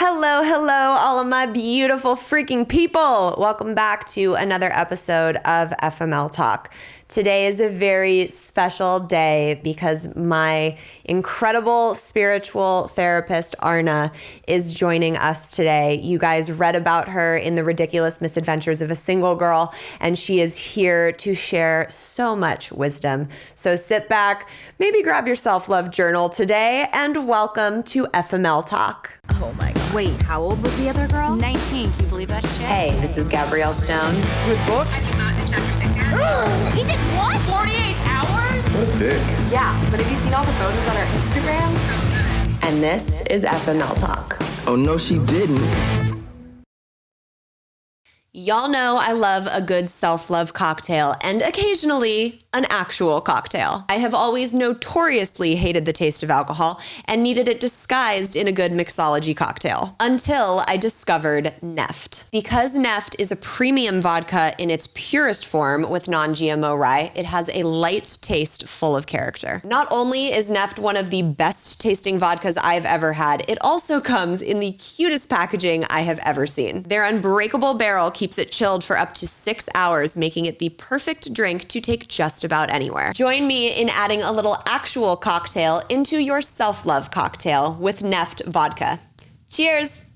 Hello, all of my beautiful freaking people. Welcome back to another episode of FML Talk. Today is a very special day because my incredible spiritual therapist, Arna, is joining us today. You guys read about her in the Ridiculous Misadventures of a Single Girl, and she is here to share so much wisdom. So sit back, maybe grab your self-love journal today, and welcome to FML Talk. Oh my God. Wait, how old was the other girl? 19. Can you believe that shit? Hey, this is Gabrielle Stone. Good book? I did not in chapter 6 yet. He did what? 48 hours? What a dick. Yeah, but have you seen all the photos on her Instagram? And this is FML Talk. Oh, no, she didn't. Y'all know I love a good self-love cocktail and occasionally an actual cocktail. I have always notoriously hated the taste of alcohol and needed it disguised in a good mixology cocktail until I discovered Neft. Because Neft is a premium vodka in its purest form with non-GMO rye, it has a light taste full of character. Not only is Neft one of the best tasting vodkas I've ever had, it also comes in the cutest packaging I have ever seen. Their unbreakable barrel keeps it chilled for up to 6 hours, making it the perfect drink to take just about anywhere. Join me in adding a little actual cocktail into your self-love cocktail with Neft vodka. Cheers!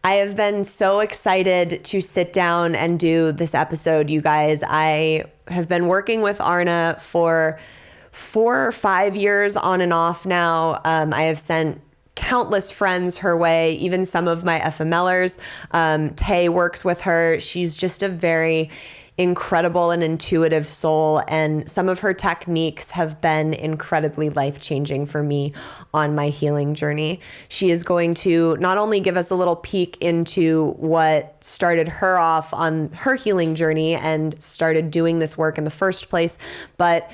I have been so excited to sit down and do this episode, you guys. I have been working with Arna for 4 or 5 years on and off now. I have sent countless friends her way, even some of my FMLers. Tay works with her. She's just a very incredible and intuitive soul, and some of her techniques have been incredibly life-changing for me on my healing journey. She is going to not only give us a little peek into what started her off on her healing journey and started doing this work in the first place, but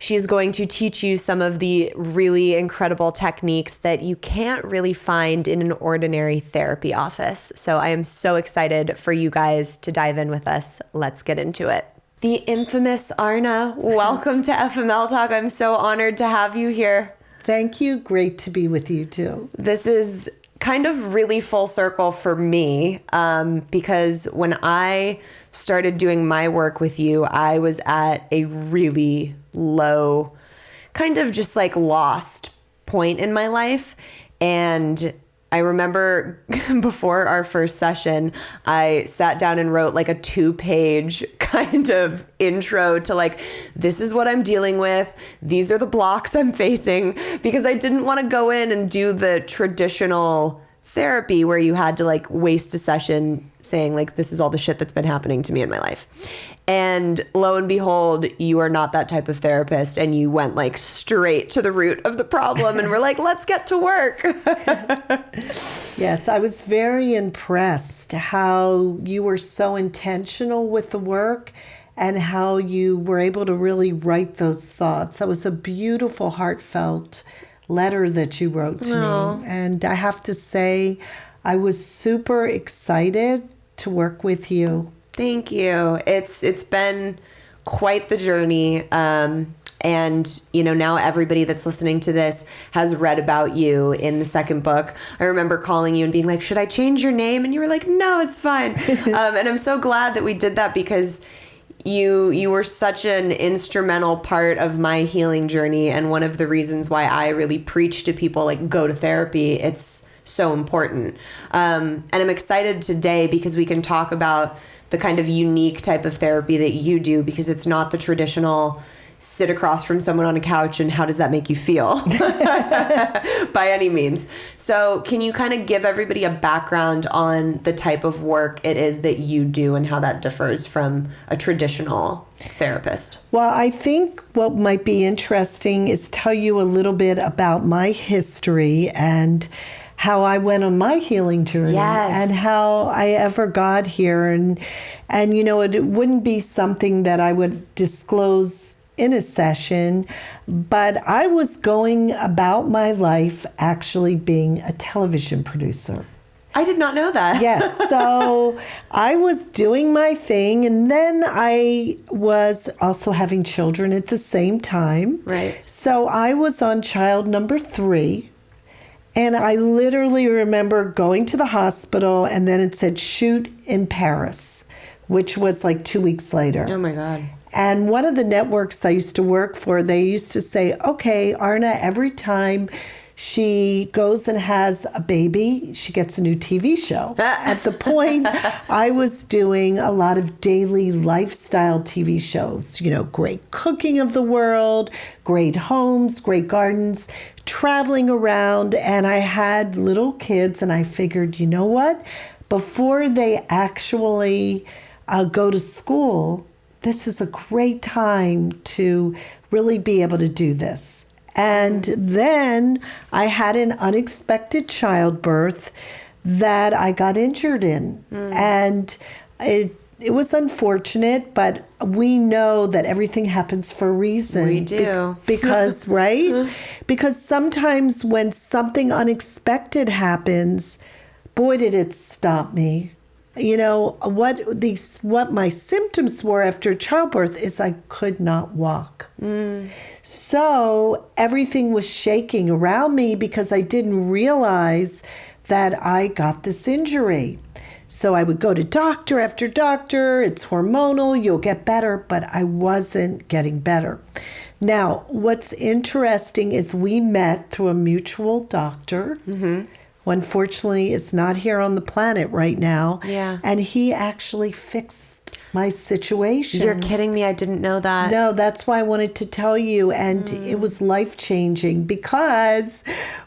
she's going to teach you some of the really incredible techniques that you can't really find in an ordinary therapy office. So I am so excited for you guys to dive in with us. Let's get into it. The infamous Arna, welcome to FML Talk. I'm so honored to have you here. Thank you. Great to be with you too. This is kind of really full circle for me because when I started doing my work with you, I was at a really low, kind of just like lost point in my life. And I remember before our first session, I sat down and wrote like a 2-page kind of intro to like, this is what I'm dealing with. These are the blocks I'm facing, because I didn't want to go in and do the traditional therapy where you had to like waste a session saying like, this is all the shit that's been happening to me in my life. And lo and behold, you are not that type of therapist, and you went like straight to the root of the problem and we're like, let's get to work. Yes, I was very impressed how you were so intentional with the work and how you were able to really write those thoughts. That was a beautiful, heartfelt letter that you wrote to me. And I have to say, I was super excited to work with you. Thank you. It's been quite the journey. And, you know, now everybody that's listening to this has read about you in the second book. I remember calling you and being like, should I change your name? And you were like, no, it's fine. And I'm so glad that we did that, because you were such an instrumental part of my healing journey. And one of the reasons why I really preach to people, like, go to therapy. It's so important. And I'm excited today because we can talk about the kind of unique type of therapy that you do, because it's not the traditional sit across from someone on a couch and how does that make you feel by any means. So can you kind of give everybody a background on the type of work it is that you do and how that differs from a traditional therapist? Well, I think what might be interesting is tell you a little bit about my history and how I went on my healing journey. Yes. And how I ever got here. And you know, it wouldn't be something that I would disclose in a session, but I was going about my life actually being a television producer. I did not know that. Yes. So I was doing my thing, and then I was also having children at the same time. Right. So I was on child number 3. And I literally remember going to the hospital, and then it said shoot in Paris, which was like 2 weeks later. Oh my God. And one of the networks I used to work for, they used to say, okay, Arna, every time she goes and has a baby, she gets a new TV show. At the point, I was doing a lot of daily lifestyle TV shows, you know, great cooking of the world, great homes, great gardens, traveling around. And I had little kids, and I figured, you know what? Before they actually go to school, this is a great time to really be able to do this. And then I had an unexpected childbirth that I got injured in. And it was unfortunate, but we know that everything happens for a reason. We do. Because, right? Because sometimes when something unexpected happens, boy, did it stop me. You know, what my symptoms were after childbirth is I could not walk. So everything was shaking around me because I didn't realize that I got this injury. So I would go to doctor after doctor. It's hormonal. You'll get better. But I wasn't getting better. Now, what's interesting is we met through a mutual doctor. Who unfortunately is not here on the planet right now. Yeah. And he actually fixed my situation. You're kidding me. I didn't know that. No, that's why I wanted to tell you. And it was life-changing because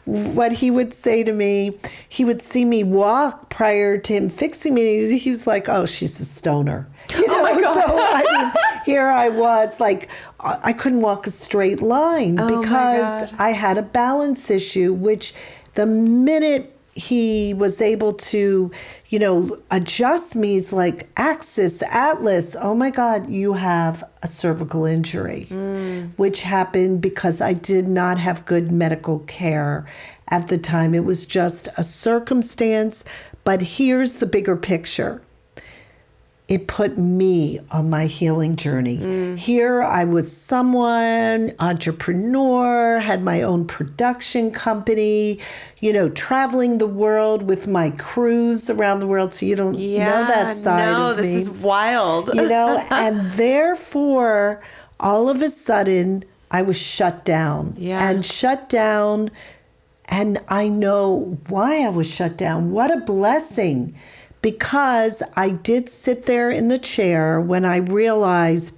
what he would say to me, he would see me walk prior to him fixing me. He was like, oh, she's a stoner. You know? Oh my God. So, I mean, here I was like, I couldn't walk a straight line because I had a balance issue, which the minute he was able to, you know, adjust me, it's like Axis, Atlas, oh my God, you have a cervical injury, which happened because I did not have good medical care at the time. It was just a circumstance, but here's the bigger picture. It put me on my healing journey. Here I was someone, entrepreneur, had my own production company, you know, traveling the world with my cruise around the world. So you don't know that side of me. No, this is wild. You know, and therefore, all of a sudden, I was shut down. Yeah. And shut down, and I know why I was shut down. What a blessing. Because I did sit there in the chair when I realized,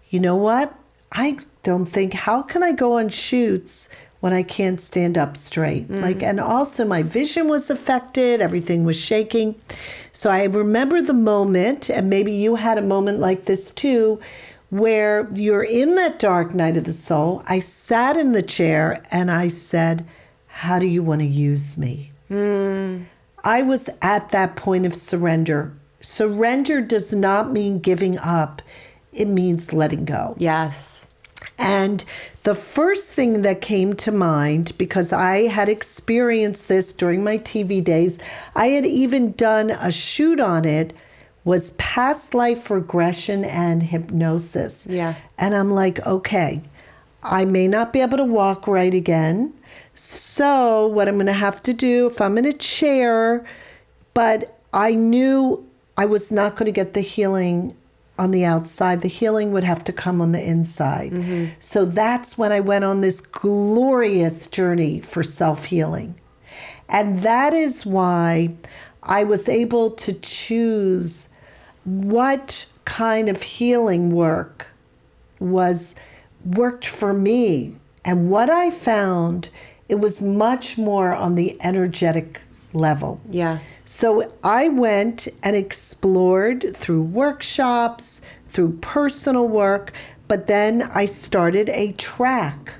you know what? I don't think, how can I go on shoots when I can't stand up straight? And also my vision was affected, everything was shaking. So I remember the moment, and maybe you had a moment like this too, where you're in that dark night of the soul. I sat in the chair and I said, how do you want to use me? I was at that point of surrender. Surrender does not mean giving up. It means letting go. Yes. And the first thing that came to mind, because I had experienced this during my TV days, I had even done a shoot on it, was past life regression and hypnosis. Yeah. And I'm like, okay, I may not be able to walk right again. So what I'm going to have to do, if I'm in a chair, but I knew I was not going to get the healing on the outside. The healing would have to come on the inside. So that's when I went on this glorious journey for self-healing. And that is why I was able to choose what kind of healing work worked for me. And what I found, it was much more on the energetic level. Yeah. So I went and explored through workshops, through personal work, but then I started a track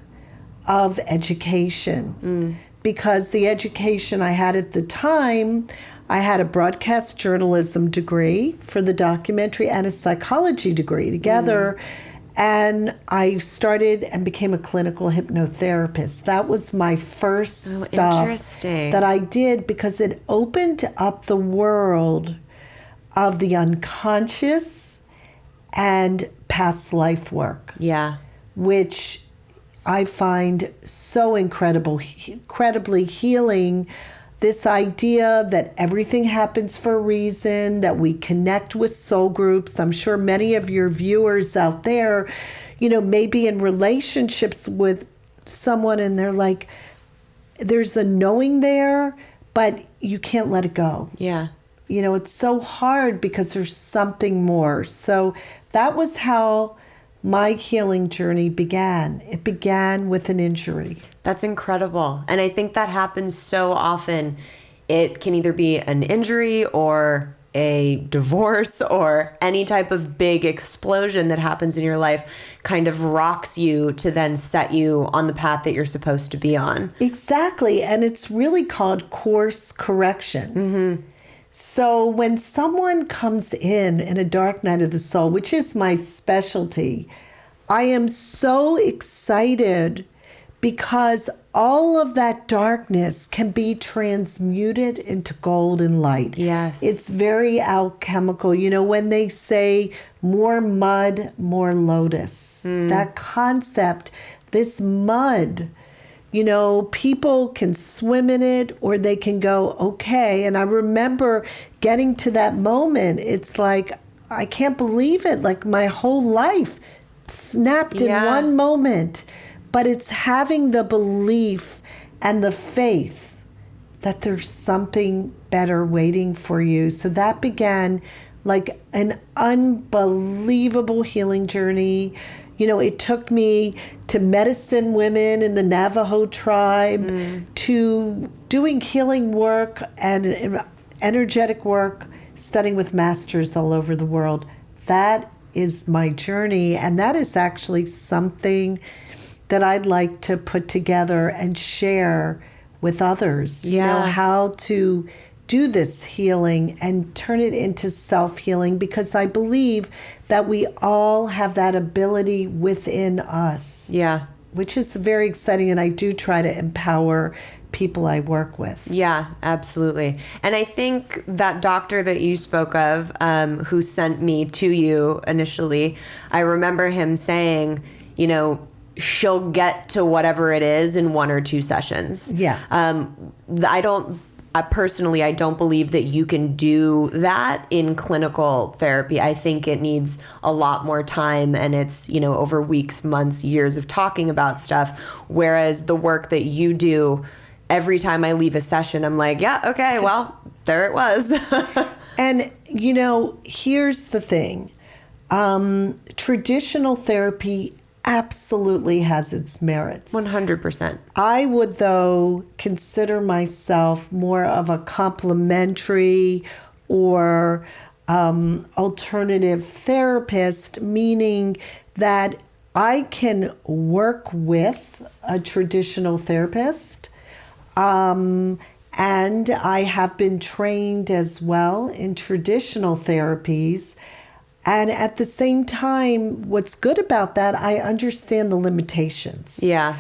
of education because the education I had at the time, I had a broadcast journalism degree for the documentary and a psychology degree together. And I started and became a clinical hypnotherapist. That was my first stop that I did because it opened up the world of the unconscious and past life work. Yeah. Which I find so incredibly healing. This idea that everything happens for a reason, that we connect with soul groups. I'm sure many of your viewers out there, may be in relationships with someone and they're like, there's a knowing there, but you can't let it go. Yeah. It's so hard because there's something more. So that was how my healing journey began. It began with an injury. That's incredible. And I think that happens so often. It can either be an injury or a divorce or any type of big explosion that happens in your life kind of rocks you to then set you on the path that you're supposed to be on. Exactly. And it's really called course correction. Mm-hmm. So when someone comes in a dark night of the soul, which is my specialty, I am so excited because all of that darkness can be transmuted into golden light. Yes. It's very alchemical. When they say more mud, more lotus, that concept, this mud, people can swim in it or they can go, okay. And I remember getting to that moment. It's like, I can't believe it. Like my whole life snapped in one moment. But it's having the belief and the faith that there's something better waiting for you. So that began like an unbelievable healing journey. It took me to medicine women in the Navajo tribe, to doing healing work and energetic work, studying with masters all over the world. That is my journey. And that is actually something that I'd like to put together and share with others. How to do this healing and turn it into self-healing, because I believe that we all have that ability within us. Yeah. Which is very exciting, and I do try to empower people I work with. Yeah, absolutely. And I think that doctor that you spoke of, who sent me to you initially, I remember him saying, she'll get to whatever it is in 1 or 2 sessions. Yeah. I don't believe that you can do that in clinical therapy. I think it needs a lot more time, and it's, over weeks, months, years of talking about stuff. Whereas the work that you do, every time I leave a session, I'm like, yeah, okay, well, there it was. And, here's the thing. Traditional therapy absolutely has its merits. 100%. I would, though, consider myself more of a complementary or alternative therapist, meaning that I can work with a traditional therapist, and I have been trained as well in traditional therapies. And at the same time, what's good about that, I understand the limitations. Yeah.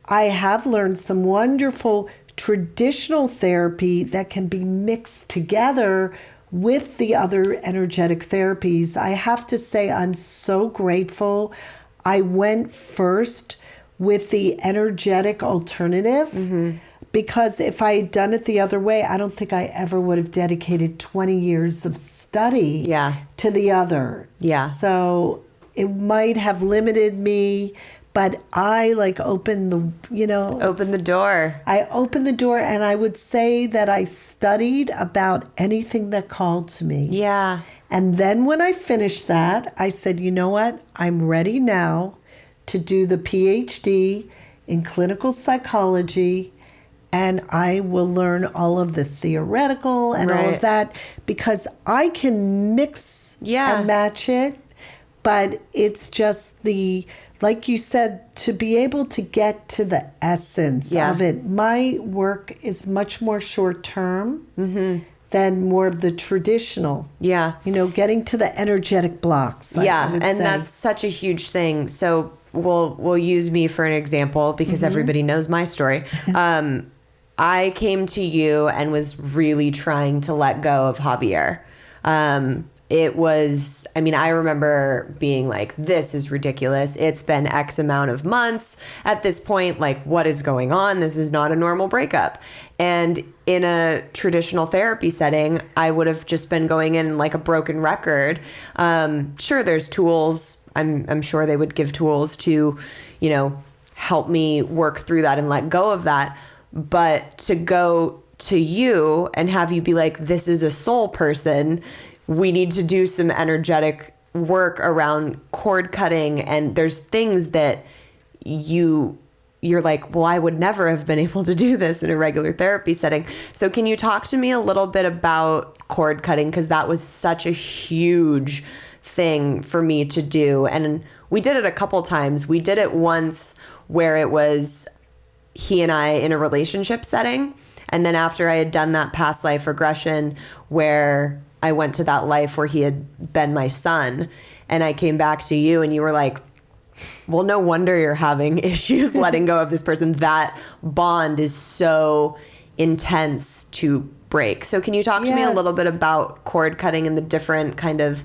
I have learned some wonderful traditional therapy that can be mixed together with the other energetic therapies. I have to say, I'm so grateful. I went first with the energetic alternative. Because if I had done it the other way, I don't think I ever would have dedicated 20 years of study to the other. Yeah. So it might have limited me, but I opened the door. I opened the door, and I would say that I studied about anything that called to me. Yeah. And then when I finished that, I said, you know what? I'm ready now to do the PhD in clinical psychology. And I will learn all of the theoretical and all of that, because I can mix and match it. But it's just like you said, to be able to get to the essence of it. My work is much more short term than more of the traditional. Yeah. Getting to the energetic blocks. And that's such a huge thing. So we'll use me for an example, because everybody knows my story. I came to you and was really trying to let go of Javier. it was, I mean, I remember being like, this is ridiculous. It's been X amount of months at this point. Like, what is going on? This is not a normal breakup. And in a traditional therapy setting, I would have just been going in like a broken record. Sure, there's tools. I'm sure they would give tools to, you know, help me work through that and let go of that. But to go to you and have you be like, this is a soul person, we need to do some energetic work around cord cutting. And there's things that you're like, well, I would never have been able to do this in a regular therapy setting. So can you talk to me a little bit about cord cutting? Because that was such a huge thing for me to do. And we did it a couple times. We did it once where it was he and I in a relationship setting. And then after I had done that past life regression where I went to that life where he had been my son, and I came back to you and you were like, well, no wonder you're having issues letting go of this person. That bond is so intense to break. So can you talk to me a little bit about cord cutting and the different kind of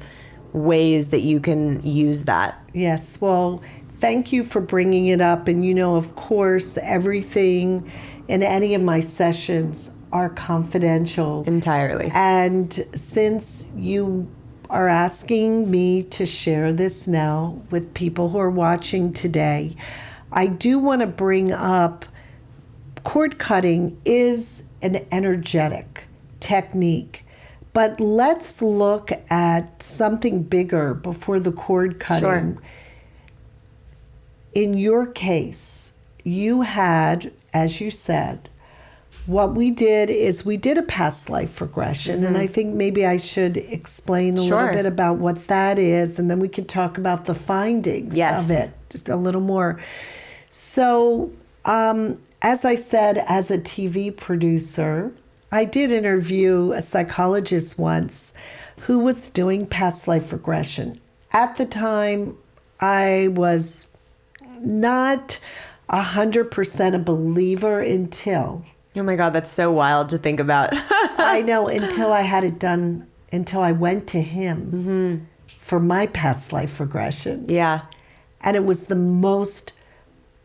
ways that you can use that? Yes. Well, thank you for bringing it up. And, you know, of course, everything in any of my sessions are confidential. Entirely. And since you are asking me to share this now with people who are watching today, I do want to bring up cord cutting is an energetic technique. But let's look at something bigger before the cord cutting. Sure. In your case, you had, as you said, what we did is we did a past life regression. And I think maybe I should explain a little bit about what that is, and then we can talk about the findings of it just a little more. So, as I said, as a TV producer, I did interview a psychologist once who was doing past life regression. At the time, I was not 100% a believer until... Oh my God, that's so wild to think about. I know, until I had it done, until I went to him for my past life regression. Yeah. And it was the most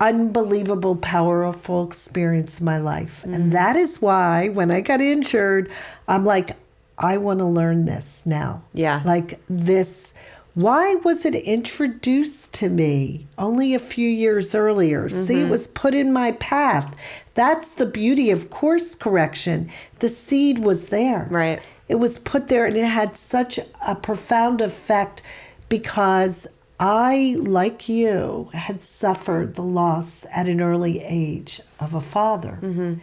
unbelievable, powerful experience of my life. And that is why when I got injured, I'm like, I want to learn this now. Yeah. Like this. Why was it introduced to me only a few years earlier? See, it was put in my path. That's the beauty of course correction. The seed was there. Right. It was put there, and it had such a profound effect because I, like you, had suffered the loss at an early age of a father,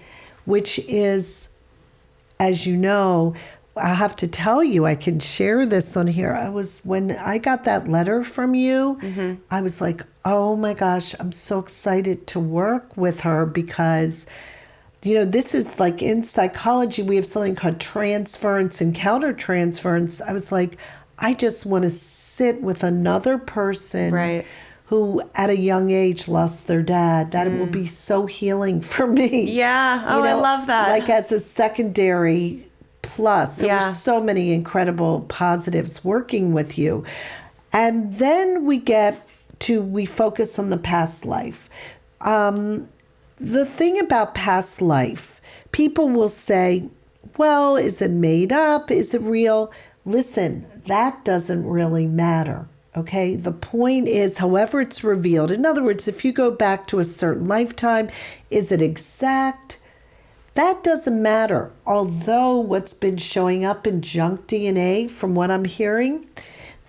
which is, as you know, I have to tell you, I can share this on here. When I got that letter from you, I was like, oh my gosh, I'm so excited to work with her because, you know, this is like in psychology, we have something called transference and countertransference. I was like, I just want to sit with another person who at a young age lost their dad. That it will be so healing for me. Yeah. Oh, I love that. Like as a secondary plus. There were so many incredible positives working with you. And then we focus on the past life. The thing about past life, people will say, well, is it made up? Is it real? Listen, that doesn't really matter. Okay, the point is, however it's revealed. In other words, if you go back to a certain lifetime, is it exact? That doesn't matter. Although what's been showing up in junk DNA, from what I'm hearing,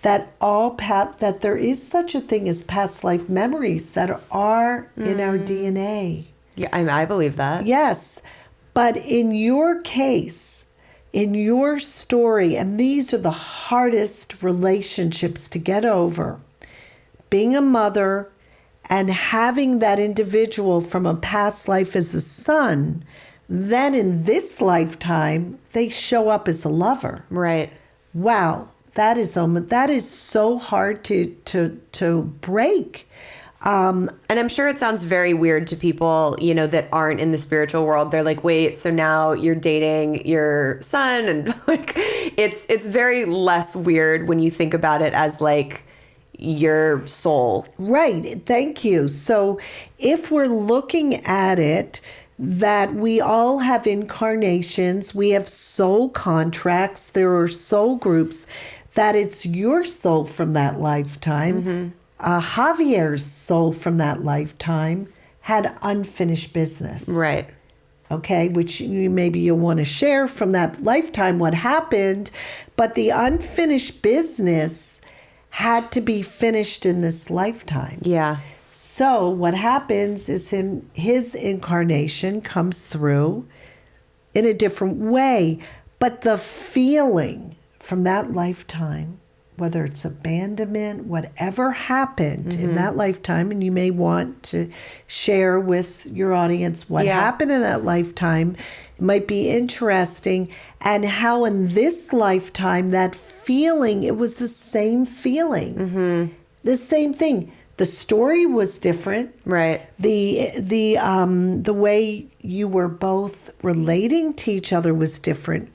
that there is such a thing as past life memories that are in our DNA. Yeah, I believe that. Yes, but in your case, in your story, and these are the hardest relationships to get over, being a mother and having that individual from a past life as a son, then in this lifetime, they show up as a lover. Right. Wow, that is so hard to break. And I'm sure it sounds very weird to people, that aren't in the spiritual world. They're like, wait, so now you're dating your son? And like, it's very less weird when you think about it as like your soul. Right. Thank you. So if we're looking at it, that we all have incarnations, we have soul contracts, there are soul groups, that it's your soul from that lifetime. Javier's soul from that lifetime had unfinished business. Right. Okay, which maybe you'll want to share from that lifetime what happened, but the unfinished business had to be finished in this lifetime. Yeah. So what happens is in his incarnation comes through in a different way, but the feeling from that lifetime, whether it's abandonment, whatever happened in that lifetime, and you may want to share with your audience what happened in that lifetime, it might be interesting, and how in this lifetime, that feeling, it was the same feeling, the same thing. The story was different. Right. The way you were both relating to each other was different.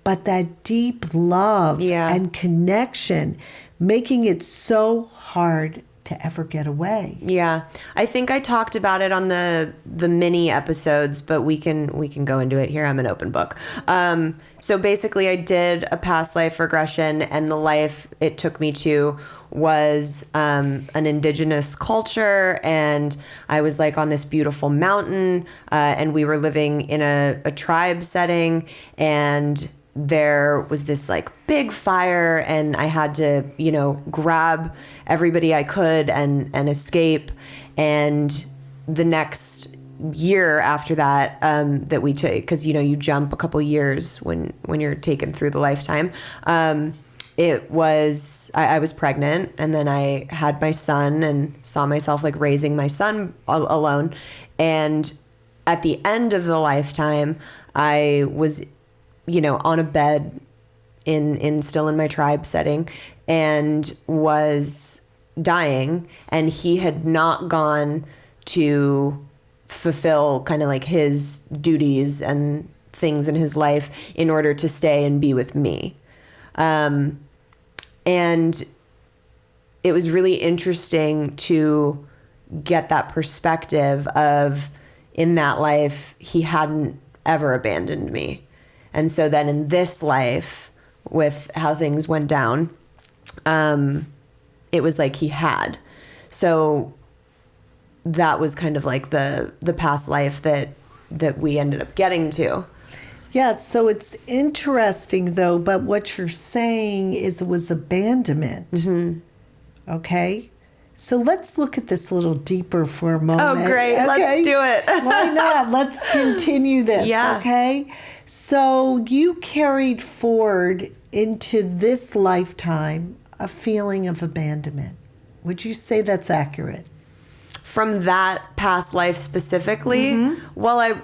But that deep love and connection, making it so hard to ever get away. Yeah. I think I talked about it on the mini episodes, but we can go into it here. I'm an open book. So basically I did a past life regression, and the life it took me to was an indigenous culture, and I was like on this beautiful mountain, and we were living in a tribe setting, and there was this like big fire, and I had to, grab everybody I could and escape. And the next year after that, that we took, because, you jump a couple years when you're taken through the lifetime. It was, I was pregnant, and then I had my son and saw myself like raising my son alone. And at the end of the lifetime, I was on a bed still in my tribe setting, and was dying, and he had not gone to fulfill kind of like his duties and things in his life in order to stay and be with me. And it was really interesting to get that perspective of, in that life, he hadn't ever abandoned me. And so then in this life, with how things went down, it was like he had. So that was kind of like the past life that we ended up getting to. Yeah, so it's interesting though, but what you're saying is it was abandonment. Okay? So let's look at this a little deeper for a moment. Oh, great. Okay. Let's do it. Why not? Let's continue this. Yeah. Okay? So you carried forward into this lifetime a feeling of abandonment. Would you say that's accurate? From that past life specifically? Well,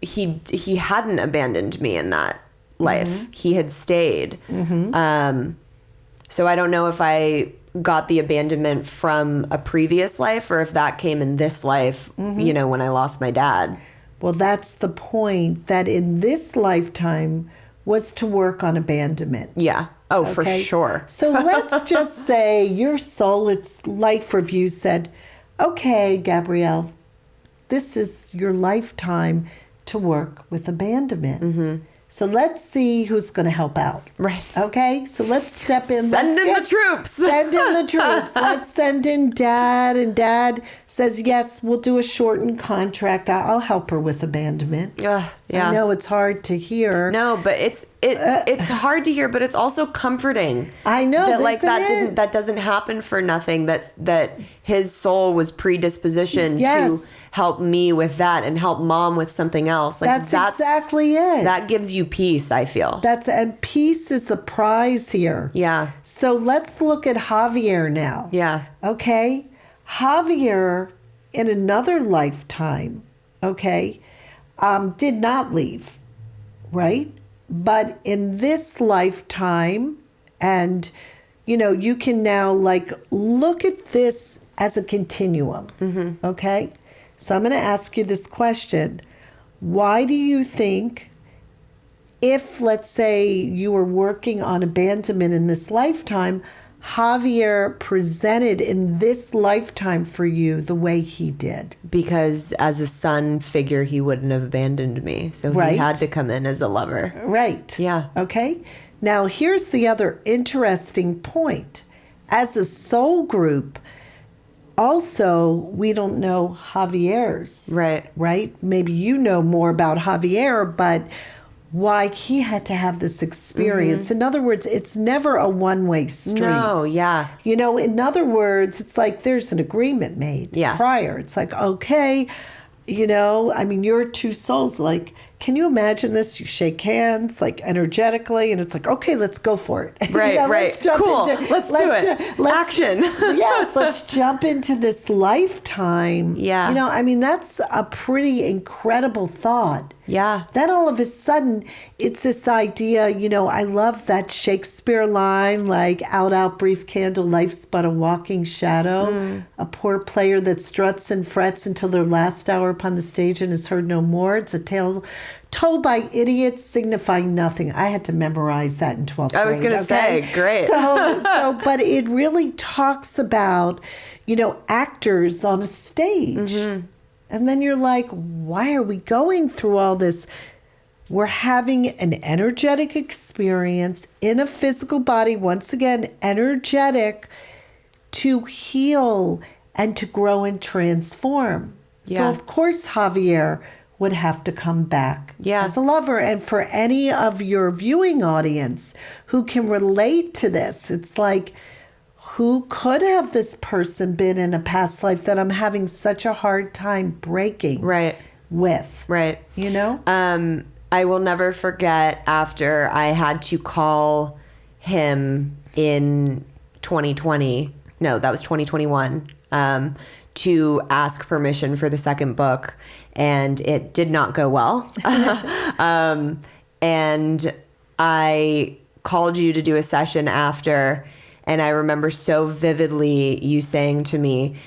he hadn't abandoned me in that life. He had stayed. So I don't know if I got the abandonment from a previous life, or if that came in this life, when I lost my dad. Well, that's the point, that in this lifetime was to work on abandonment. Yeah. Oh, for sure. So let's just say your soul, its life review said, okay, Gabrielle, this is your lifetime to work with abandonment. So let's see who's going to help out. Right. Okay? So let's step in. Send in the troops. Send in the troops. Let's send in Dad. And Dad says, yes, we'll do a shortened contract. I'll help her with abandonment. Yeah. I know it's hard to hear. No, but it's hard to hear, but it's also comforting. I know that doesn't happen for nothing. That his soul was predispositioned to help me with that and help Mom with something else. Like that's exactly it. That gives you peace, I feel. And peace is the prize here. Yeah. So let's look at Javier now. Yeah. Okay. Javier, in another lifetime, did not leave, right? But in this lifetime, and you can now like look at this as a continuum. Okay? So I'm going to ask you this question. Why do you think, if, let's say, you were working on abandonment in this lifetime, Javier presented in this lifetime for you the way he did? Because as a son figure, he wouldn't have abandoned me. So Right. he had to come in as a lover. Right. Yeah. Okay. Now, here's the other interesting point. As a soul group, also, we don't know Javier's. Right. Right? Maybe you know more about Javier, but why he had to have this experience. In other words, it's never a one-way street. No, yeah. You know, in other words, it's like there's an agreement made prior. It's like, okay, you know, I mean, your two souls, like, can you imagine this? You shake hands, like, energetically, and it's like, okay, let's go for it. Right, You know, right. let's jump Cool. into- Let's do it. Action. Yes, let's jump into this lifetime. Yeah. You know, I mean, that's a pretty incredible thought. Yeah. Then all of a sudden, it's this idea, you know, I love that Shakespeare line, like, out, brief candle, life's but a walking shadow. A poor player that struts and frets until their last hour upon the stage and is heard no more. It's a tale told by idiots signifying nothing. I had to memorize that in 12th grade. I was going to say, great. But it really talks about, you know, actors on a stage. And then you're like, why are we going through all this? We're having an energetic experience in a physical body, once again, energetic, to heal and to grow and transform. Yeah. So, of course, Javier would have to come back as a lover. And for any of your viewing audience who can relate to this, it's like, who could have this person been in a past life that I'm having such a hard time breaking with? Right. You know? I will never forget after I had to call him in 2020. No, that was 2021. To ask permission for the second book, and it did not go well. And I called you to do a session after, and I remember so vividly you saying to me,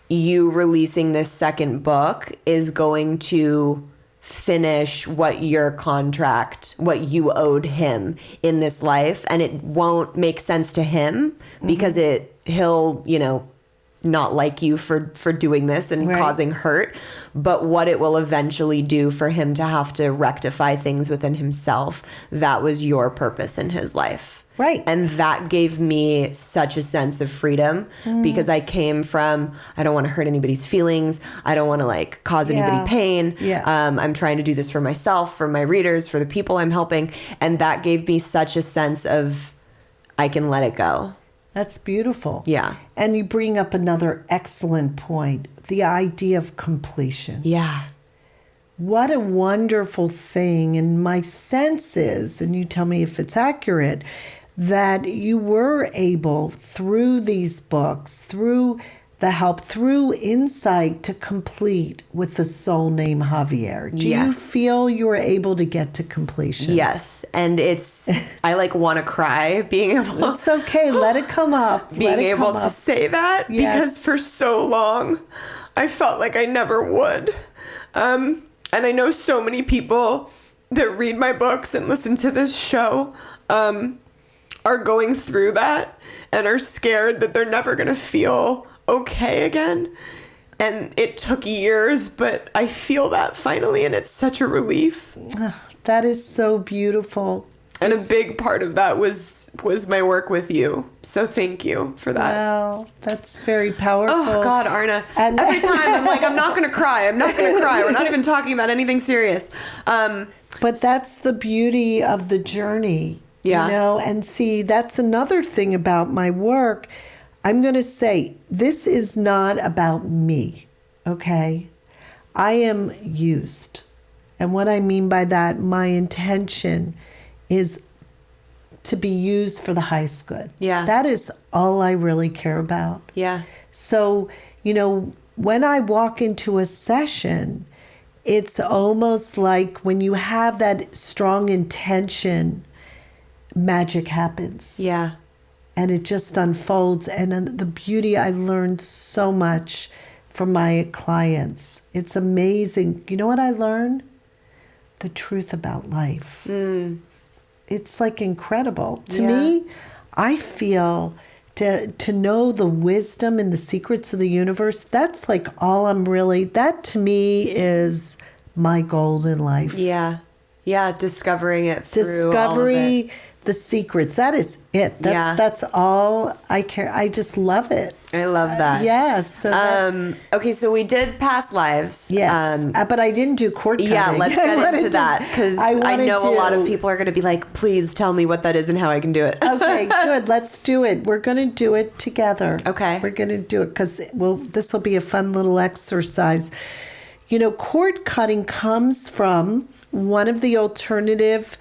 you releasing this second book is going to finish what your contract, what you owed him in this life, and it won't make sense to him because he'll, you know, not like you for doing this and causing hurt, but what it will eventually do for him to have to rectify things within himself. That was your purpose in his life. Right. And that gave me such a sense of freedom because I came from, I don't want to hurt anybody's feelings. I don't want to like cause anybody pain. I'm trying to do this for myself, for my readers, for the people I'm helping. And that gave me such a sense of, I can let it go. That's beautiful. Yeah. And you bring up another excellent point, the idea of completion. Yeah. What a wonderful thing. And my sense is, and you tell me if it's accurate, that you were able, through these books, through the help, through insight, to complete with the soul name Javier. Do you feel you were able to get to completion? Yes. And it's, I like want to cry being able. It's okay. Let it come up. Being able to say that because for so long I felt like I never would. And I know so many people that read my books and listen to this show are going through that and are scared that they're never going to feel okay again. And it took years, but I feel that finally, and it's such a relief. That is so beautiful. And a big part of that was my work with you. So thank you for that. Wow, that's very powerful. Oh, God, Arna. And every time I'm like, I'm not going to cry. I'm not going to cry. We're not even talking about anything serious. But that's the beauty of the journey. Yeah. You know, and see, that's another thing about my work. I'm going to say, this is not about me, okay? I am used. And what I mean by that, my intention is to be used for the highest good. Yeah. That is all I really care about. Yeah. So, you know, when I walk into a session, it's almost like when you have that strong intention, magic happens. Yeah. and it just unfolds. And the beauty, I learned so much from my clients. It's amazing. You know what I learned? The truth about life. It's like incredible. To me, I feel to know the wisdom and the secrets of the universe, that's like all that to me is my goal in life. Yeah. Yeah. Discovering it through all of it. The secrets. That is it. That's all I care. I just love it. I love that. Yes. So okay, so we did past lives. yes. But I didn't do cord cutting. Yeah, let's get into that because I know a lot of people are going to be like, please tell me what that is and how I can do it. Okay, good. Let's do it. We're going to do it together. Okay. We're going to do it because this will be a fun little exercise. You know, cord cutting comes from one of the alternative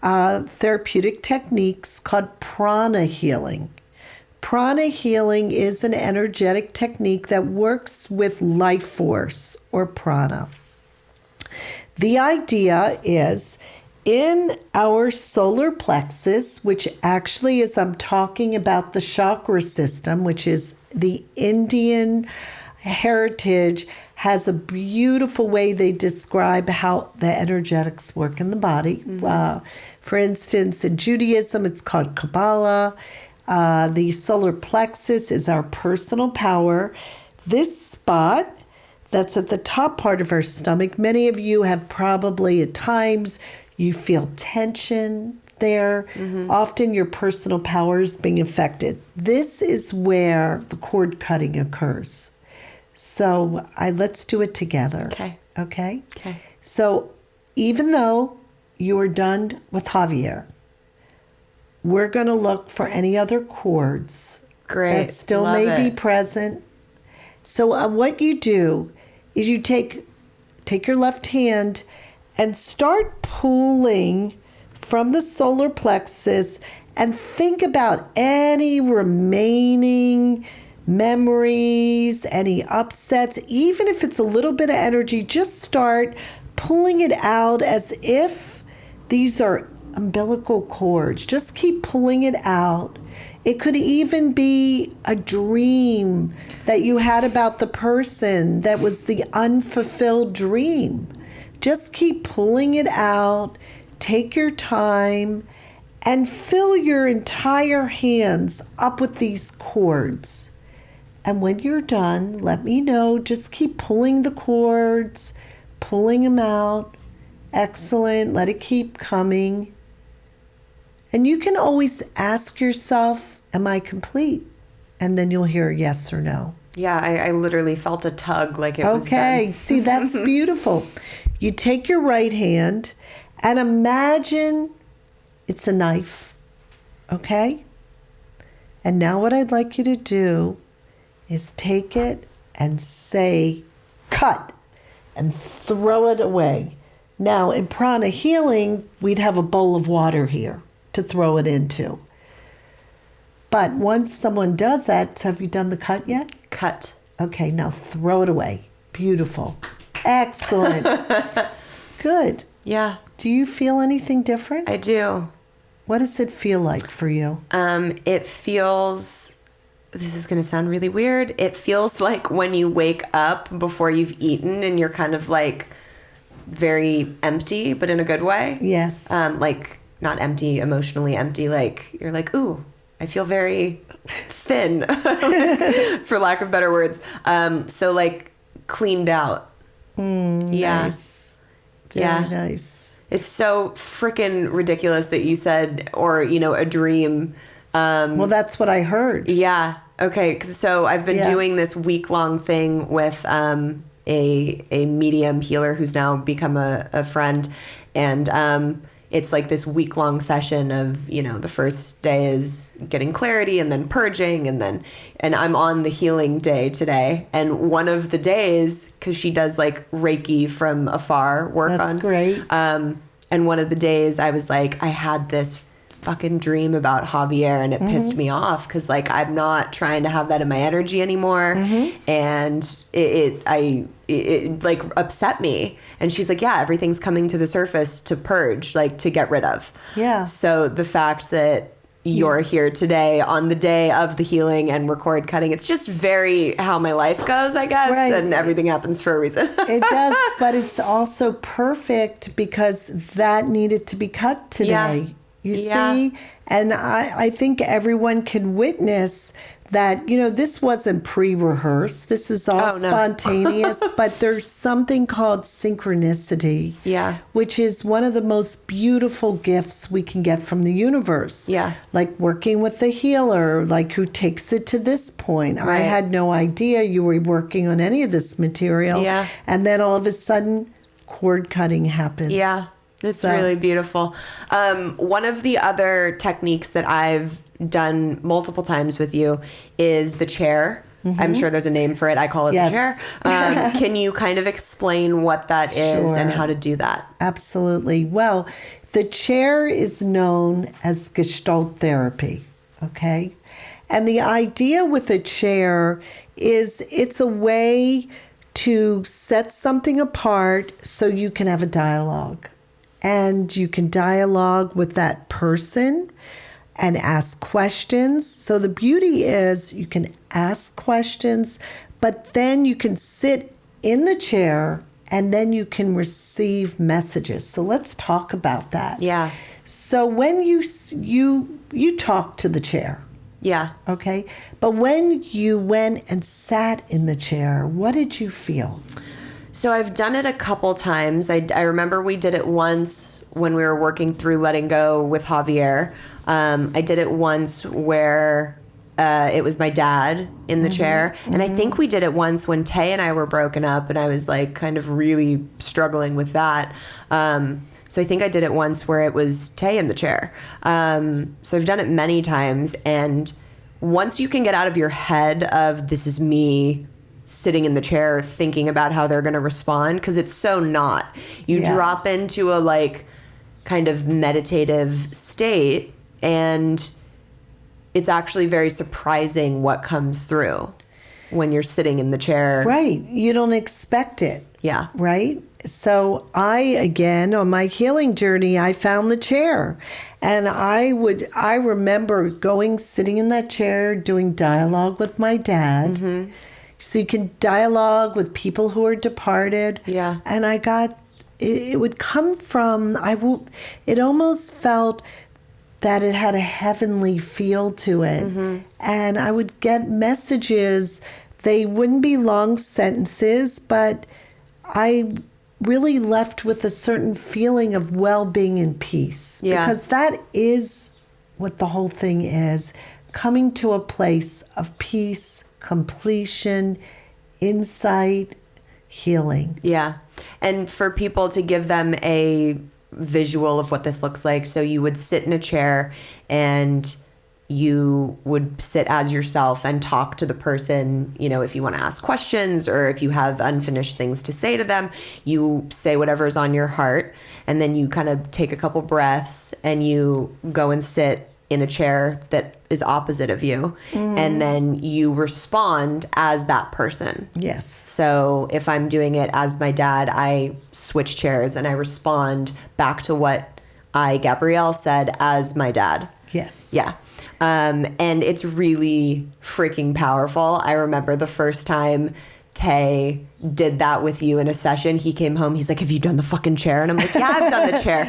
therapeutic techniques called prana healing. Prana healing is an energetic technique that works with life force or prana. The idea is in our solar plexus, which actually is, I'm talking about the chakra system, which is the Indian heritage, has a beautiful way they describe how the energetics work in the body. For instance, in Judaism, it's called Kabbalah. The solar plexus is our personal power. This spot that's at the top part of our stomach, many of you have probably at times, you feel tension there. Often your personal power is being affected. This is where the cord cutting occurs. So let's do it together. Okay. Okay? Okay. So even though you are done with Javier, we're going to look for any other cords that still may be present. So what you do is you take your left hand and start pulling from the solar plexus and think about any remaining memories, any upsets, even if it's a little bit of energy, just start pulling it out as if these are umbilical cords. Just keep pulling it out. It could even be a dream that you had about the person that was the unfulfilled dream. Just keep pulling it out. Take your time and fill your entire hands up with these cords. And when you're done, let me know. Just keep pulling the cords, pulling them out. Excellent. Let it keep coming. And you can always ask yourself, am I complete? And then you'll hear yes or no. Yeah, I literally felt a tug like it was done. Okay, see, that's beautiful. You take your right hand and imagine it's a knife, okay? And now what I'd like you to do is take it and say, cut, and throw it away. Now, in prana healing, we'd have a bowl of water here to throw it into. But once someone does that, have you done the cut yet? Cut. Okay, now throw it away. Beautiful. Excellent. Good. Yeah. Do you feel anything different? I do. What does it feel like for you? It feels, this is going to sound really weird. It feels like when you wake up before you've eaten and you're kind of like very empty, but in a good way. Yes. Like not empty, emotionally empty. Like you're like, ooh, I feel very thin, for lack of better words. So like cleaned out. Yeah. Nice. Very nice. It's so freaking ridiculous that you said, or, you know, a dream. Well, that's what I heard. Yeah. Okay. So I've been doing this week-long thing with a medium healer who's now become a friend. And it's like this week-long session of, you know, the first day is getting clarity and then purging and I'm on the healing day today. And one of the days, because she does like Reiki from afar work on. That's great. And one of the days I was like, I had this fucking dream about Javier and it pissed me off because like I'm not trying to have that in my energy anymore. And it like upset me. And she's like, yeah, everything's coming to the surface to purge, like to get rid of. Yeah. So the fact that you're here today on the day of the healing and record cutting. It's just very how my life goes, I guess, Right. and everything happens for a reason. It does, but it's also perfect because that needed to be cut today. You see? And I think everyone can witness that, this wasn't pre-rehearsed. This is all spontaneous, but there's something called synchronicity. Yeah. Which is one of the most beautiful gifts we can get from the universe. Yeah. Like working with the healer, like who takes it to this point. I Right. had no idea you were working on any of this material. Yeah. And then all of a sudden, cord cutting happens. Yeah. It's So- really beautiful. One of the other techniques that I've done multiple times with you is the chair. I'm sure there's a name for it. I call it Yes. the chair. Can you kind of explain what that is and Sure. how to do that? Absolutely. Well, the chair is known as Gestalt therapy, okay? And the idea with a chair is it's a way to set something apart so you can have a dialogue. And you can dialogue with that person and ask questions. So the beauty is you can ask questions, but then you can sit in the chair and then you can receive messages. So let's talk about that. Yeah. So when you talk to the chair, Yeah. okay? But when you went and sat in the chair, what did you feel? So I've done it a couple times. I remember we did it once when we were working through letting go with Javier. I did it once where it was my dad in the chair. And I think we did it once when Tay and I were broken up and I was like kind of really struggling with that. So I think I did it once where it was Tay in the chair. So I've done it many times. And once you can get out of your head of this is me sitting in the chair thinking about how they're going to respond, because it's so not. You drop into a like kind of meditative state and it's actually very surprising what comes through when you're sitting in the chair. Right. You don't expect it. Yeah. Right? So again, on my healing journey, I found the chair. And I remember sitting in that chair, doing dialogue with my dad. Mm-hmm. So you can dialogue with people who are departed. Yeah. And it would come from, it almost felt that it had a heavenly feel to it. Mm-hmm. And I would get messages. They wouldn't be long sentences, but I really left with a certain feeling of well-being and peace. Yeah. Because that is what the whole thing is. Coming to a place of peace, completion, insight, healing. Yeah. And for people to give them a visual of what this looks like. So you would sit in a chair and you would sit as yourself and talk to the person, if you want to ask questions or if you have unfinished things to say to them, you say whatever's on your heart and then you kind of take a couple breaths and you go and sit in a chair that is opposite of you. Mm-hmm. And then you respond as that person. Yes. So if I'm doing it as my dad, I switch chairs and I respond back to what Gabrielle said as my dad. Yes. Yeah. And it's really freaking powerful. I remember the first time Tay did that with you in a session. He came home. He's like, have you done the fucking chair? And I'm like, yeah, I've done the chair.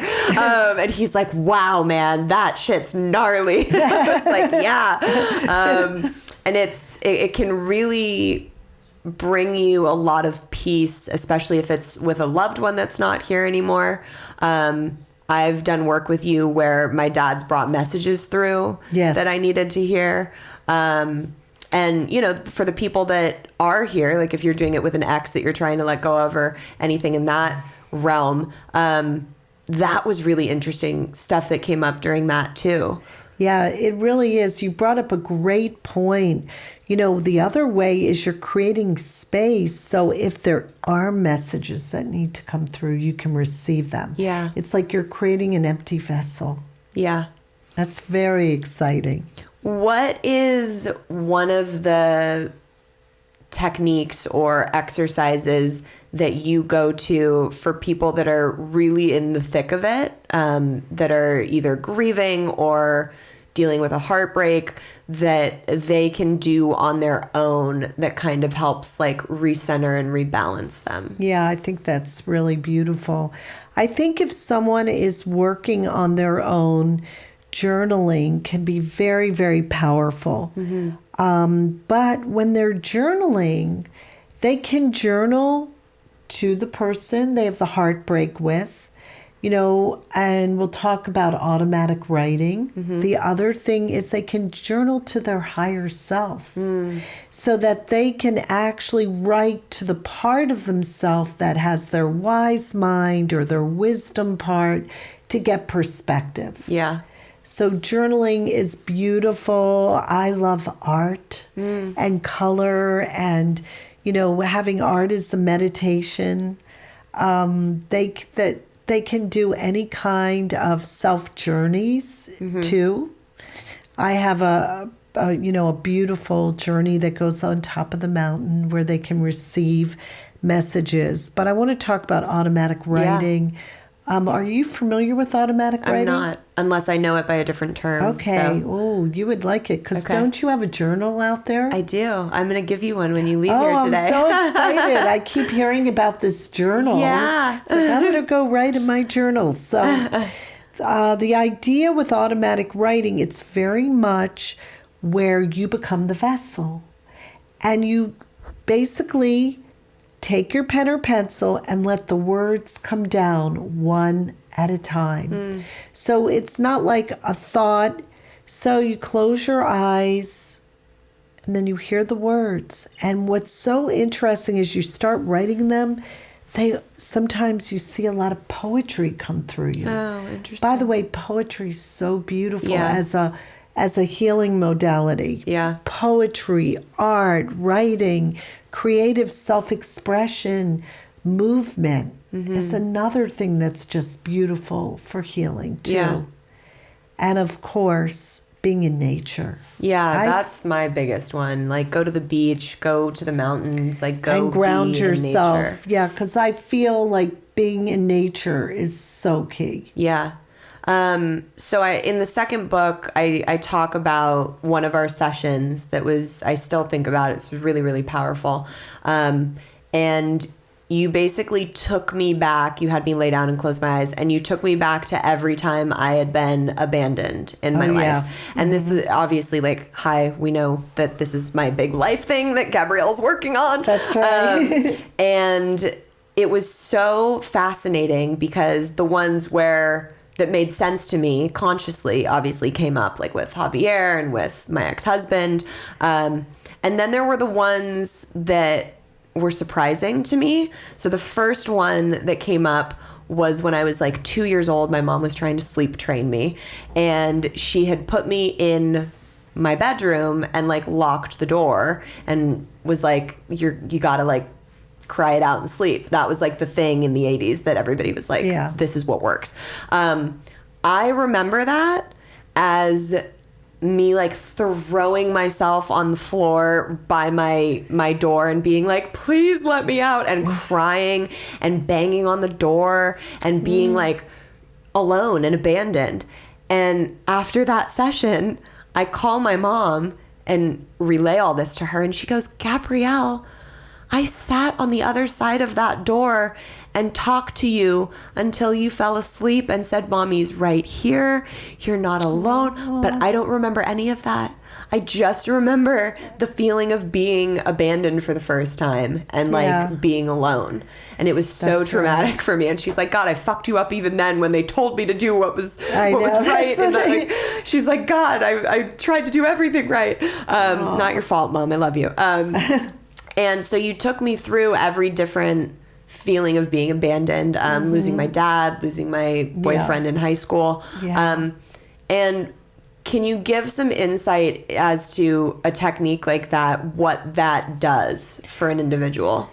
And he's like, wow, man, that shit's gnarly. I was like, yeah. And it can really bring you a lot of peace, especially if it's with a loved one that's not here anymore. I've done work with you where my dad's brought messages through that I needed to hear. And, for the people that are here, like if you're doing it with an ex that you're trying to let go of or anything in that realm, that was really interesting stuff that came up during that too. Yeah, it really is. You brought up a great point. The other way is you're creating space. So if there are messages that need to come through, you can receive them. Yeah. It's like you're creating an empty vessel. Yeah. That's very exciting. What is one of the techniques or exercises that you go to for people that are really in the thick of it, that are either grieving or dealing with a heartbreak that they can do on their own that kind of helps like recenter and rebalance them. Yeah, I think that's really beautiful. I think if someone is working on their own, journaling can be very, very powerful. But when they're journaling, they can journal to the person they have the heartbreak with, and we'll talk about automatic writing. The other thing is they can journal to their higher self so that they can actually write to the part of themselves that has their wise mind or their wisdom part to get perspective. Yeah. So journaling is beautiful. I love art and color, and having art is a meditation. They can do any kind of self journeys too. I have a beautiful journey that goes on top of the mountain where they can receive messages. But I want to talk about automatic writing. Yeah. Are you familiar with automatic writing? I'm not, unless I know it by a different term. Okay. Oh, you would like it, because don't you have a journal out there? I do. I'm going to give you one when you leave here today. I'm so excited. I keep hearing about this journal. Yeah. It's like, I'm going to go write in my journal. So the idea with automatic writing, it's very much where you become the vessel. And you basically take your pen or pencil and let the words come down one at a time. So it's not like a thought. So you close your eyes and then you hear the words. And what's so interesting is you start writing them, sometimes you see a lot of poetry come through you. Oh, interesting. By the way, poetry is so beautiful as a healing modality. Yeah. Poetry, art, writing, creative self-expression, movement is another thing that's just beautiful for healing too. Yeah. And of course, being in nature. Yeah, that's my biggest one. Like, go to the beach, go to the mountains, like go and ground be yourself. in nature. Yeah, because I feel like being in nature is so key. Yeah. So in the second book, I talk about one of our sessions that I still think about. It's really, really powerful. And you basically took me back. You had me lay down and close my eyes, and you took me back to every time I had been abandoned in my life. And this was obviously like, hi, we know that this is my big life thing that Gabrielle's working on. That's right. And it was so fascinating because the ones that made sense to me consciously obviously came up, like with Javier and with my ex-husband. And then there were the ones that were surprising to me. So the first one that came up was when I was like 2 years old. My mom was trying to sleep train me, and she had put me in my bedroom and like locked the door and was like, you gotta like cry it out and sleep. That was like the thing in the 80s that everybody was like, this is what works. I remember that as me like throwing myself on the floor by my door and being like, please let me out, and crying and banging on the door and being like alone and abandoned. And after that session, I call my mom and relay all this to her, and she goes, Gabrielle, I sat on the other side of that door and talked to you until you fell asleep and said, Mommy's right here. You're not alone. But I don't remember any of that. I just remember the feeling of being abandoned for the first time and like being alone. And it was so traumatic for me. And she's like, God, I fucked you up even then when they told me to do what was right. And she's like, God, I tried to do everything right. Not your fault, Mom. I love you. And so you took me through every different feeling of being abandoned, losing my dad, losing my boyfriend in high school. And can you give some insight as to a technique like that, what that does for an individual?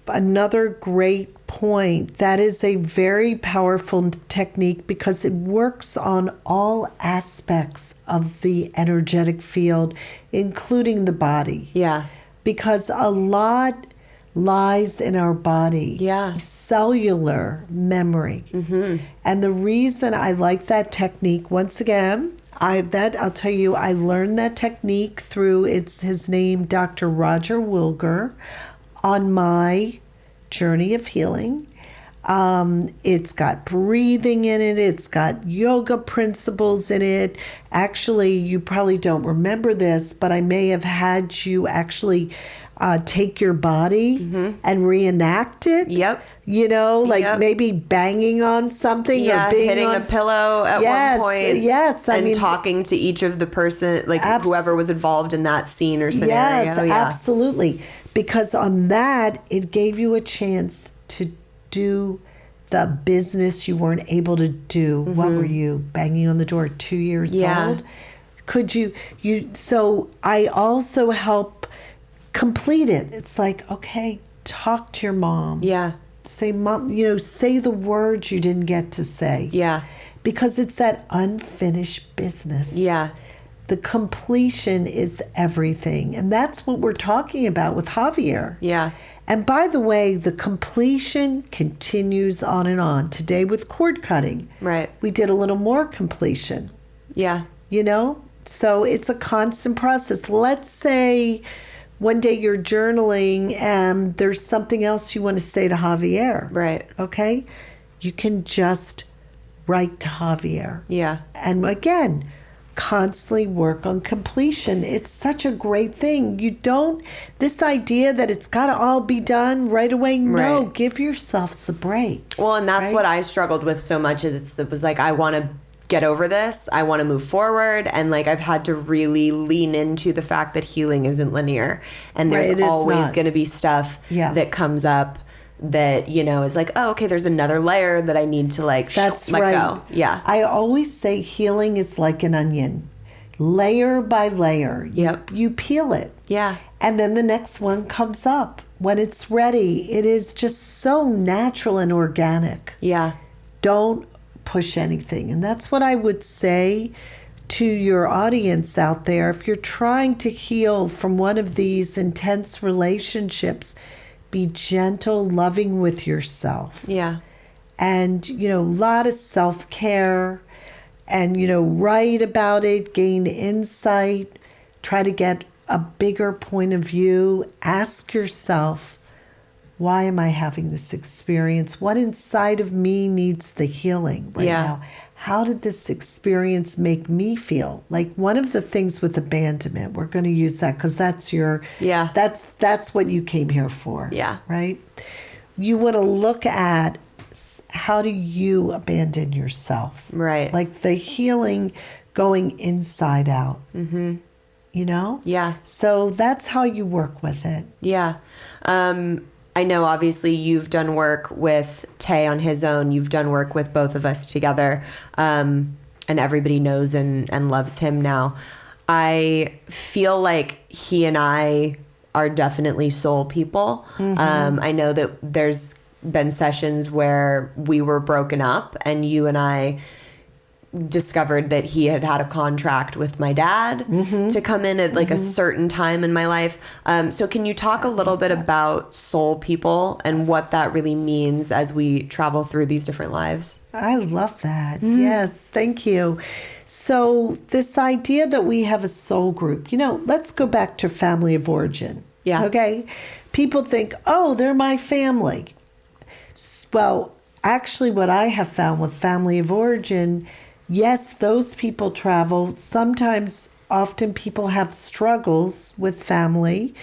Another great point, that is a very powerful technique because it works on all aspects of the energetic field, including the body. Yeah. Because a lot lies in our body. Yeah. Cellular memory. And the reason I like that technique, once again, I'll tell you, I learned that technique through his name, Dr. Roger Wilger, on my journey of healing. It's got breathing in it. It's got yoga principles in it. Actually, you probably don't remember this, but I may have had you actually take your body and reenact it. Yep. You know, like maybe banging on something or being hitting a pillow at one point. Yes, and talking to each of the person, like whoever was involved in that scene or scenario. Yes, absolutely. Because on that, it gave you a chance to do the business you weren't able to do. What were you, banging on the door at 2 years old? Could you so I also help complete it. It's like, okay, talk to your mom. Yeah. Say, Mom, say the words you didn't get to say. Yeah. Because it's that unfinished business. Yeah. The completion is everything. And that's what we're talking about with Javier. Yeah. And by the way, the completion continues on and on. Today with cord cutting. Right. We did a little more completion. Yeah. So it's a constant process. Let's say one day you're journaling and there's something else you want to say to Javier. Right. Okay? You can just write to Javier. Yeah. And again, constantly work on completion. It's such a great thing. This idea that it's got to all be done right away. No, Right. give yourself a break. Well, and that's Right? what I struggled with so much. It was like, I want to get over this. I want to move forward. And like, I've had to really lean into the fact that healing isn't linear. And Right, there's it is always not. going to be stuff Yeah. that comes up that, is like, oh, okay, there's another layer that I need to like That's let right. go. Yeah. I always say healing is like an onion. Layer by layer. Yep. You peel it. Yeah. And then the next one comes up when it's ready. It is just so natural and organic. Yeah. Don't push anything. And that's what I would say to your audience out there. If you're trying to heal from one of these intense relationships, be gentle, loving with yourself. Yeah. And, a lot of self-care and, write about it, gain insight, try to get a bigger point of view. Ask yourself, why am I having this experience? What inside of me needs the healing right now? How did this experience make me feel? Like one of the things with abandonment, we're going to use that because that's that's what you came here for. Yeah. Right? You want to look at how do you abandon yourself? Right. Like the healing going inside out. Mm-hmm. Yeah. So that's how you work with it. Yeah. I know obviously you've done work with Tay on his own. You've done work with both of us together. And everybody knows and loves him now. I feel like he and I are definitely soul people. Mm-hmm. I know that there's been sessions where we were broken up and you and I discovered that he had a contract with my dad to come in at like a certain time in my life. So can you talk a little bit about soul people and what that really means as we travel through these different lives? I love that. Yes, thank you. So this idea that we have a soul group, let's go back to family of origin. Yeah. Okay. People think, oh, they're my family. Well, actually what I have found with family of origin, yes, those people travel. Sometimes, often people have struggles with family,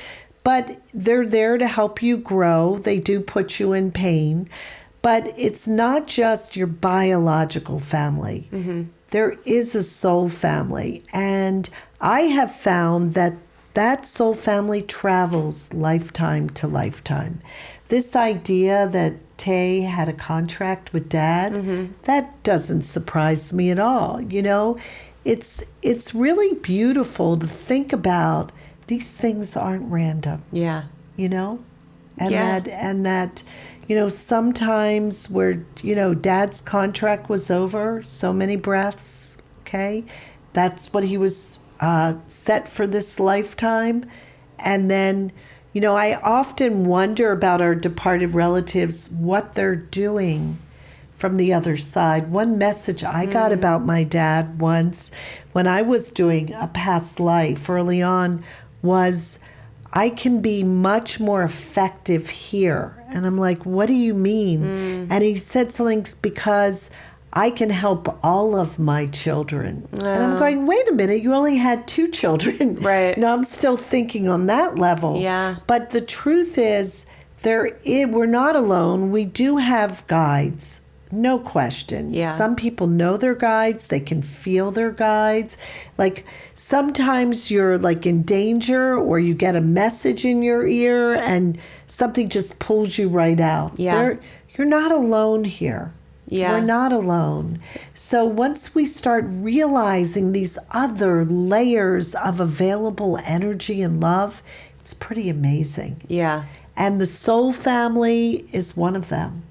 but they're there to help you grow. They do put you in pain, but it's not just your biological family. Mm-hmm. There is a soul family, and I have found that soul family travels lifetime to lifetime. This idea that Tay had a contract with Dad, that doesn't surprise me at all. It's really beautiful to think about. These things aren't random. Yeah. And that sometimes where Dad's contract was over, so many breaths. Okay, that's what he was set for this lifetime, and then You know, I often wonder about our departed relatives, what they're doing from the other side. One message I got about my dad once when I was doing a past life early on was, I can be much more effective here. And I'm like, what do you mean? And he said something, because I can help all of my children. And I'm going, wait a minute, you only had 2 children. Right. No, I'm still thinking on that level. Yeah. But the truth is, we're not alone. We do have guides. No question. Yeah. Some people know their guides. They can feel their guides. Like sometimes you're like in danger, or you get a message in your ear and something just pulls you right out. Yeah. You're not alone here. Yeah. We're not alone. So once we start realizing these other layers of available energy and love, it's pretty amazing. Yeah. And the soul family is one of them.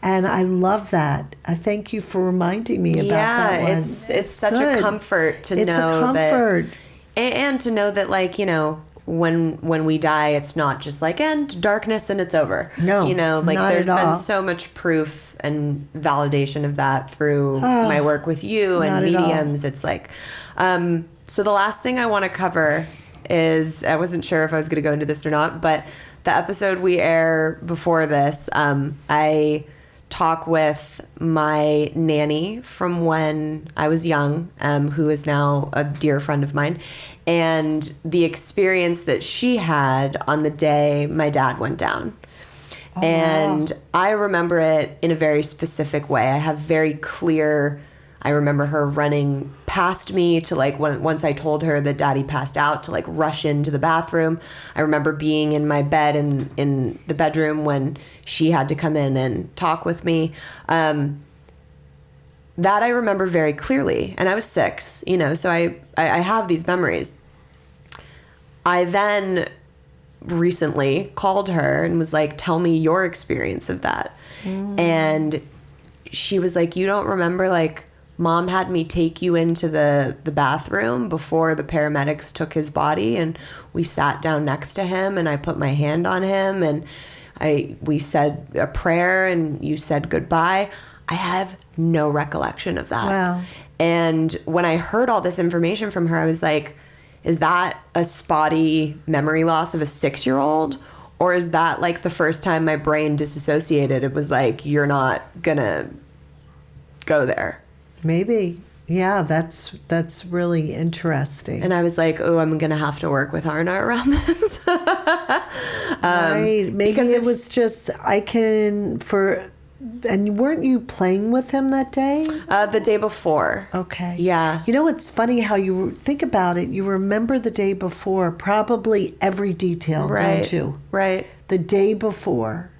And I love that. I thank you for reminding me about that one. It's such good. a comfort to It's know a comfort. that, and to know that, like, you know, when we die, it's not just like end darkness and it's over. No, you know, like not there's at been all. so much proof and validation of that through my work with you and not at all. mediums. It's like, so the last thing I want to cover is, I wasn't sure if I was going to go into this or not, but the episode we air before this, I talk with my nanny from when I was young, who is now a dear friend of mine, and the experience that she had on the day my dad went down. And I remember it in a very specific way. I have very clear, I remember her running past me to, like, once I told her that Daddy passed out, to like rush into the bathroom. I remember being in my bed in the bedroom when she had to come in and talk with me. That I remember very clearly. And I was 6, you know, so I have these memories. I then recently called her and was like, tell me your experience of that. And she was like, you don't remember, like, Mom had me take you into the bathroom before the paramedics took his body, and we sat down next to him, and I put my hand on him, and we said a prayer, and you said goodbye. I have no recollection of that. Wow. And when I heard all this information from her, I was like, is that a spotty memory loss of a 6-year-old? Or is that like the first time my brain disassociated? It was like, you're not gonna go there. Maybe. Yeah, that's really interesting. And I was like, oh, I'm gonna have to work with Arna around this. Right. Maybe it was just, and weren't you playing with him that day? The day before. Okay. Yeah. You know, it's funny how you think about it. You remember the day before, probably every detail, Right. don't you? Right. The day before.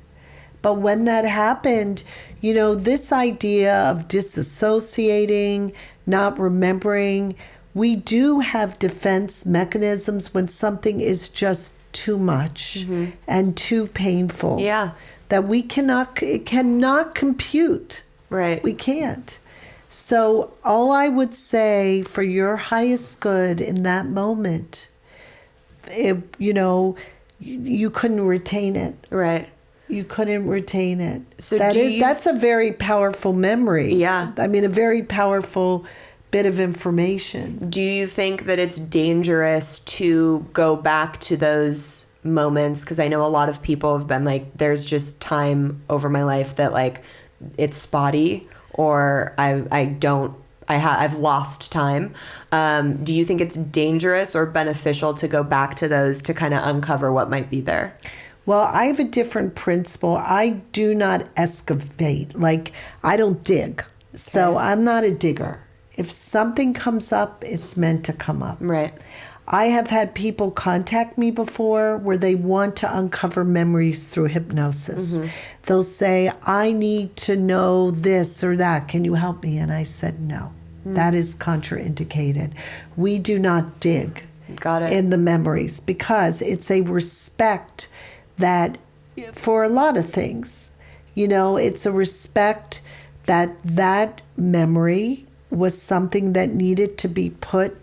But when that happened, you know, this idea of disassociating, not remembering, we do have defense mechanisms when something is just too much and too painful. Yeah. That it cannot compute. Right. We can't. So all I would say for your highest good in that moment, you couldn't retain it. Right. You couldn't retain it. So that's a very powerful memory. Yeah. I mean, a very powerful bit of information. Do you think that it's dangerous to go back to those moments? Because I know a lot of people have been like, there's just time over my life that, like, it's spotty, or I've lost time. Do you think it's dangerous or beneficial to go back to those to kind of uncover what might be there? Well, I have a different principle. I do not excavate. Like, I don't dig. So I'm not a digger. If something comes up, it's meant to come up. Right. I have had people contact me before where they want to uncover memories through hypnosis. They'll say, I need to know this or that. Can you help me? And I said, no, that is contraindicated. We do not dig Got it. in the memories because it's a respect that for a lot of things, it's a respect that memory was something that needed to be put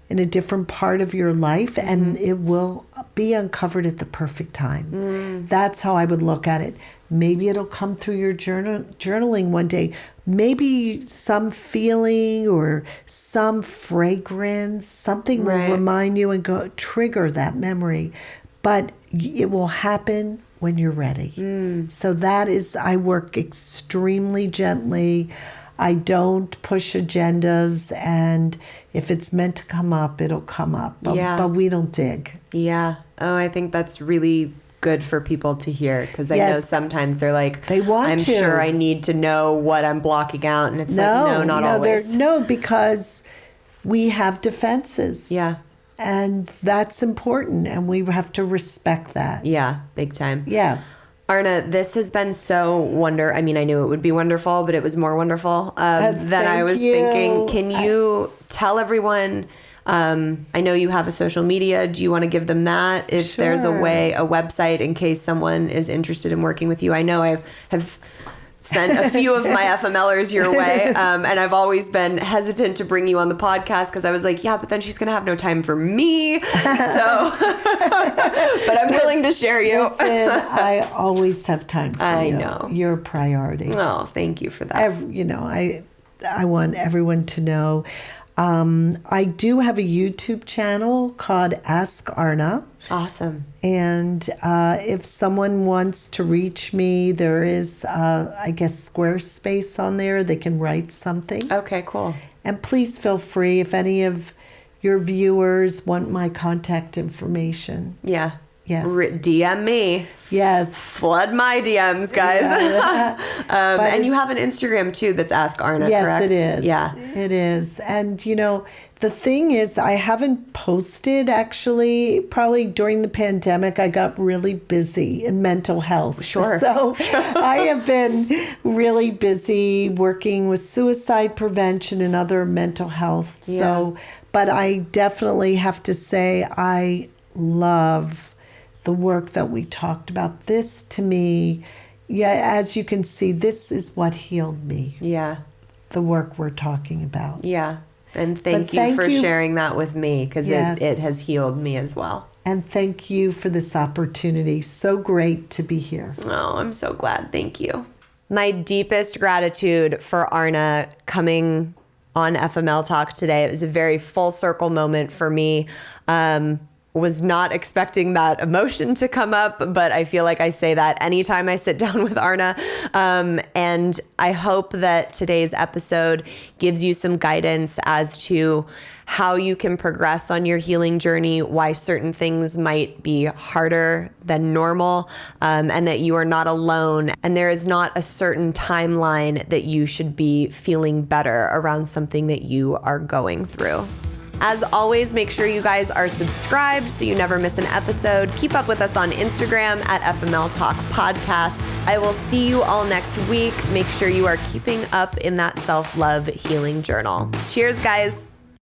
in a different part of your life, and it will be uncovered at the perfect time. That's how I would look at it. Maybe it'll come through your journaling one day. Maybe some feeling or some fragrance, something will remind you and trigger that memory. But it will happen when you're ready. So that is, I work extremely gently. I don't push agendas, and if it's meant to come up, it'll come up. But we don't dig. Yeah. Oh, I think that's really good for people to hear, because I know sometimes they're like, I'm sure I need to know what I'm blocking out, and it's not always. No, because we have defenses. Yeah. And that's important, and we have to respect that. Yeah, big time. Yeah. Arna, this has been so I mean, I knew it would be wonderful, but it was more wonderful than I was thinking. Can you tell everyone, I know you have a social media. Do you want to give them that? If there's a website, in case someone is interested in working with you. I know I have sent a few of my FMLers your way. And I've always been hesitant to bring you on the podcast because I was like, yeah, but then she's going to have no time for me. So, but I'm willing to share you. Listen, I always have time for you. I know. You're a priority. Oh, thank you for that. I want everyone to know. I do have a YouTube channel called Ask Arna. Awesome. And if someone wants to reach me, there is, I guess, Squarespace on there. They can write something. Okay, cool. And please feel free if any of your viewers want my contact information. Yeah. Yes. DM me. Yes. Flood my DMs, guys. Yeah. And you have an Instagram too that's Ask Arna, yes, correct? Yes, it is. Yeah. It is. And, the thing is, I haven't posted actually. Probably during the pandemic, I got really busy in mental health. Sure. So I have been really busy working with suicide prevention and other mental health. Yeah. So, but I definitely have to say I love the work that we talked about. This to me, as you can see, this is what healed me. Yeah. The work we're talking about. Yeah. And thank you for sharing that with me, because it has healed me as well. And thank you for this opportunity. So great to be here. Oh, I'm so glad. Thank you. My deepest gratitude for Arna coming on FML Talk today. It was a very full circle moment for me. Was not expecting that emotion to come up, but I feel like I say that anytime I sit down with Arna. And I hope that today's episode gives you some guidance as to how you can progress on your healing journey, why certain things might be harder than normal, and that you are not alone. And there is not a certain timeline that you should be feeling better around something that you are going through. As always, make sure you guys are subscribed so you never miss an episode. Keep up with us on Instagram at FML Talk Podcast. I will see you all next week. Make sure you are keeping up in that self-love healing journal. Cheers, guys.